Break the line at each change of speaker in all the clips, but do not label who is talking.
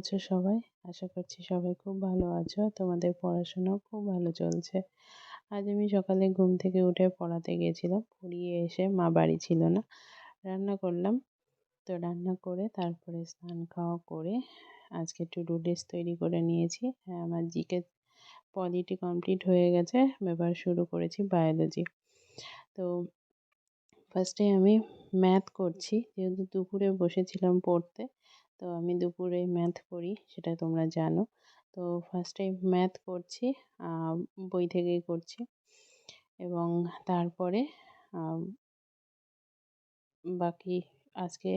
আছো সবাই? আশা করছি সবাই খুব ভালো আছো। তোমাদের পড়াশোনাও খুব ভালো চলছে। আজ আমি সকালে ঘুম থেকে উঠে পড়াতে গিয়েছিলাম। পড়িয়ে এসে মা বাড়ি ছিল না। রান্না করলাম। তো রান্না করে তারপরে স্নান খাওয়া করে আজকে টু ডু লিস্ট তৈরি করে নিয়েছি। হ্যাঁ, আমার জিকে পলিটি কমপ্লিট হয়ে গেছে। এবার শুরু করেছি বায়োলজি। তো ফার্স্টে আমি ম্যাথ করছি, যেহেতু দুপুরে বসেছিলাম পড়তে। তো আমি দুপুরে ম্যাথ করি, সেটা তোমরা জানো। তো ফার্স্টে ম্যাথ করছি, বই থেকেই করছি। এবং তারপরে বাকি আজকে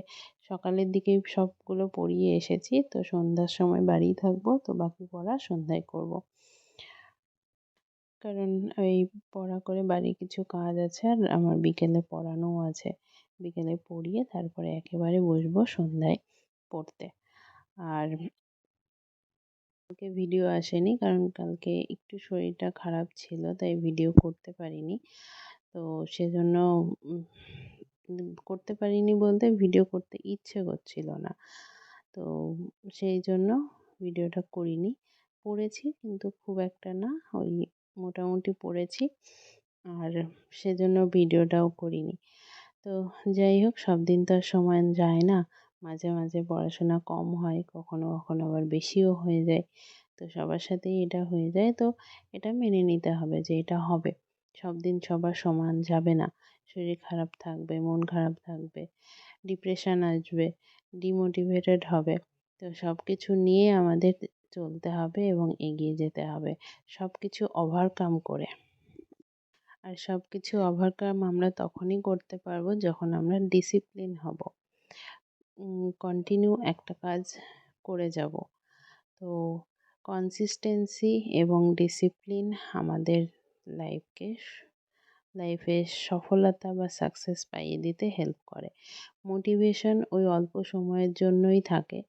সকালের দিকেই সবগুলো পড়িয়ে এসেছি। তো সন্ধ্যার সময় বাড়ি থাকবো, তো বাকি পড়া সন্ধ্যায় করব। কারণ এই পড়া করে বাড়ির কিছু কাজ আছে, আর আমার বিকেলে পড়ানোও আছে। বিকেলে পড়িয়ে তারপরে একেবারে বসবো সন্ধ্যায় পড়তে। আর কালকে ভিডিও আসেনি, কারণ কালকে একটু শরীরটা খারাপ ছিল, তাই ভিডিও করতে পারিনি। তো সেজন্য করতে পারিনি বলতে ভিডিও করতে ইচ্ছে করছিল না। তো সেই জন্য ভিডিওটা করিনি। পড়েছি কিন্তু খুব একটা না, ওই মোটামুটি পড়েছি। আর সেজন্য ভিডিওটাও করিনি। তো যাই হোক, সব দিন তো আর সমান যায় না। মাঝে মাঝে পড়াশোনা কম হয়, কখনো কখনো আবার বেশিও হয়ে যায়। তো সবার সাথেই এটা হয়ে যায়। তো এটা মেনে নিতে হবে যে এটা হবে। সব দিন সবার সমান যাবে না। শরীর খারাপ থাকবে, মন খারাপ থাকবে, ডিপ্রেশন আসবে, ডিমোটিভেটেড হবে। তো সব কিছু নিয়ে আমাদের চলতে হবে এবং এগিয়ে যেতে হবে, সব কিছু ওভারকাম করে। আর সব কিছু ওভারকাম আমরা তখনই করতে পারবো যখন আমরা ডিসিপ্লিন হব, কন্টিনিউ একটা কাজ করে যাব। তো কনসিস্টেন্সি এবং ডিসিপ্লিন আমাদের লাইফকে লাইফে সফলতা বা সাকসেস পাইয়ে দিতে হেল্প করে। মোটিভেশন ওই অল্প সময়ের জন্যই থাকে,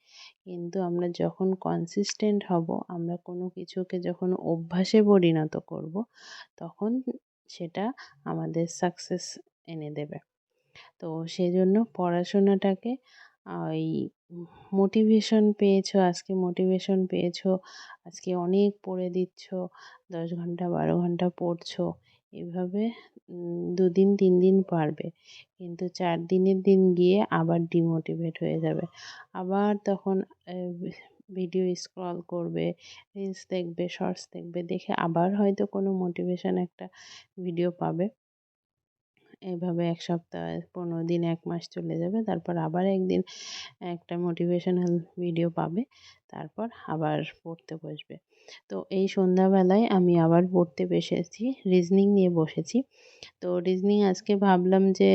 কিন্তু আমরা যখন কনসিস্টেন্ট হব, আমরা কোনো কিছুকে যখন অভ্যাসে পরিণত করব, তখন সেটা আমাদের সাকসেস এনে দেবে। তো সেজন্য পড়াশোনাটাকে ওই মোটিভেশন পেয়েছো, আজকে মোটিভেশন পেয়েছো, আজকে অনেক পড়ে দিচ্ছ, 10 ঘন্টা 12 ঘন্টা পড়ছো, এভাবে 2 দিন 3 দিন পারবে। কিন্তু 4 দিনের দিন গিয়ে আবার ডিমোটিভেট হয়ে যাবে। আবার তখন ভিডিও স্ক্রল করবে, রিলস দেখবে, শর্টস দেখবে, দেখে আবার হয়তো কোনো মোটিভেশন একটা ভিডিও পাবে। এভাবে 1 সপ্তাহ, 15 দিন, 1 মাস চলে যাবে। তারপর আবার একদিন একটা মোটিভেশনাল ভিডিও পাবে। তারপর আবার পড়তে বসবে। তো এই সন্ধ্যাবেলায় আমি আবার পড়তে বসেছি, রিজনিং নিয়ে বসেছি। তো রিজনিং আজকে ভাবলাম যে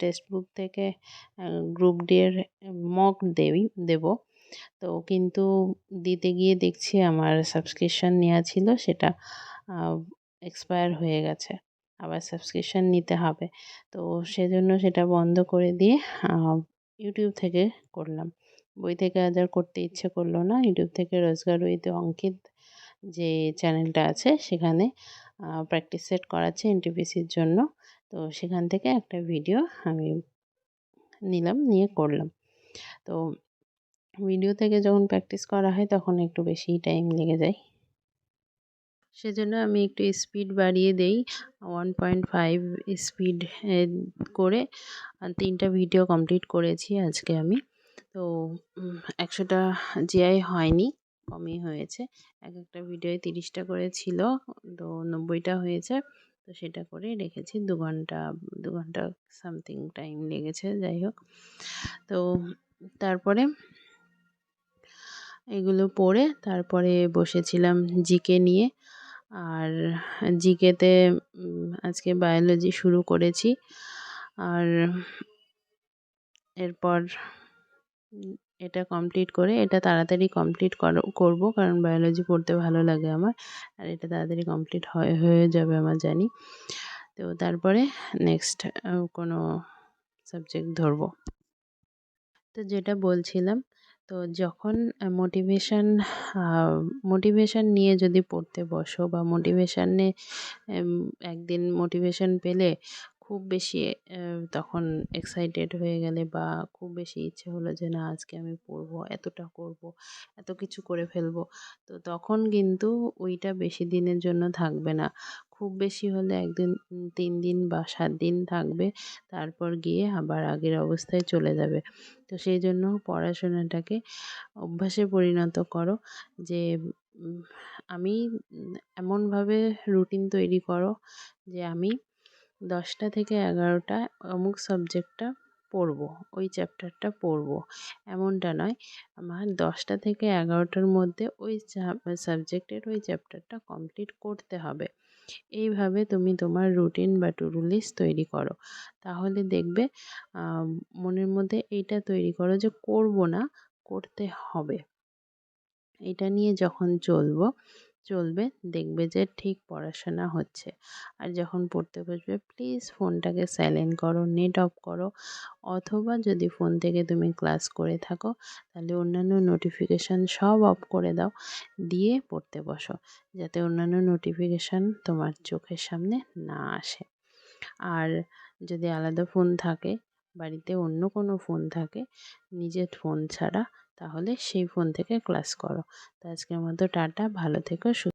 টেক্সট বুক থেকে গ্রুপ ডি এর মক দেব। তো কিন্তু দিতে গিয়ে দেখছি আমার সাবস্ক্রিপশন নেওয়া ছিল, সেটা এক্সপায়ার হয়ে গেছে। আবার সাবস্ক্রিপশন নিতে হবে। তো সেজন্য সেটা বন্ধ করে দিয়ে ইউটিউব থেকে করলাম। বই থেকে আজ আর করতে ইচ্ছে করলো না। ইউটিউব থেকে রোজগার উইথ অঙ্কিত যে চ্যানেলটা আছে, সেখানে প্র্যাকটিস সেট করাচ্ছে এনটিপিসির জন্য। তো সেখান থেকে একটা ভিডিও আমি নিলাম, নিয়ে করলাম। তো ভিডিও থেকে যখন প্র্যাকটিস করা হয় তখন একটু বেশিই টাইম লেগে যায়। সেজন্য আমি একটু স্পিড বাড়িয়ে দেই, 1.5 স্পিড করে 3টা ভিডিও কমপ্লিট করেছি আজকে আমি। তো 100টা জিআই হয়নি, কমই হয়েছে। একটা ভিডিওয় 30টা করে ছিল, তো 90টা হয়েছে। তো সেটা করে রেখেছি। 2 ঘন্টা সামথিং টাইম লেগেছে, যাই হোক। তো তারপরে এগুলো পড়ে তারপরে বসেছিলাম জিকে নিয়ে। আর জিকেতে আজকে বায়োলজি শুরু করেছি। আর এরপর এটা কমপ্লিট করে, এটা তাড়াতাড়ি কমপ্লিট করব, কারণ বায়োলজি পড়তে ভালো লাগে আমার। আর এটা তাড়াতাড়ি কমপ্লিট হয়ে যাবে আমার জানি। তো তারপরে নেক্সট কোনো সাবজেক্ট ধরবো। তো যেটা বলছিলাম, তো যখন মোটিভেশন নিয়ে যদি পড়তে বসো, বা মোটিভেশনে একদিন মোটিভেশন পেলে খুব বেশি তখন এক্সাইটেড হয়ে গেলে বা খুব বেশি ইচ্ছে হলো যে না আজকে আমি পড়বো, এতটা করব, এত কিছু করে ফেলবো, তো তখন কিন্তু ওইটা বেশি দিনের জন্য থাকবে না। খুব বেশি হলে ১ দিন, ৩ দিন বা ৭ দিন থাকবে। তারপর গিয়ে আবার আগের অবস্থায় চলে যাবে। তো সেই জন্য পড়াশোনাটাকে অভ্যাসে পরিণত করো যে উম আমি এমনভাবে রুটিন তৈরি করো যে আমি ১০টা থেকে ১১টা অমুক সাবজেক্টটা পড়বো, ওই চ্যাপ্টারটা পড়বো। এমনটা নয়, আমার ১০টা থেকে ১১টার মধ্যে ওই সাবজেক্টের ওই চ্যাপ্টারটা কমপ্লিট করতে হবে। এইভাবে তুমি তোমার রুটিন বা টু ডু লিস্ট তৈরি করো। তাহলে দেখবে মনের মধ্যে এইটা তৈরি করো যে করবো না, করতে হবে। এটা নিয়ে যখন চলবে দেখবে যে ঠিক পড়াশোনা হচ্ছে। আর যখন পড়তে বসবে প্লিজ ফোনটাকে সাইলেন্ট করো, নেট অফ করো, অথবা যদি ফোন থেকে তুমি ক্লাস করে থাকো তাহলে অন্যান্য নোটিফিকেশান সব অফ করে দাও, দিয়ে পড়তে বসো, যাতে অন্যান্য নোটিফিকেশান তোমার চোখের সামনে না আসে। আর যদি আলাদা ফোন থাকে, বাড়িতে অন্য কোনো ফোন থাকে নিজের ফোন ছাড়া, তাহলে সেই ফোন থেকে ক্লাস করো। তো আজকের মতো টাটা, ভালো থেকো।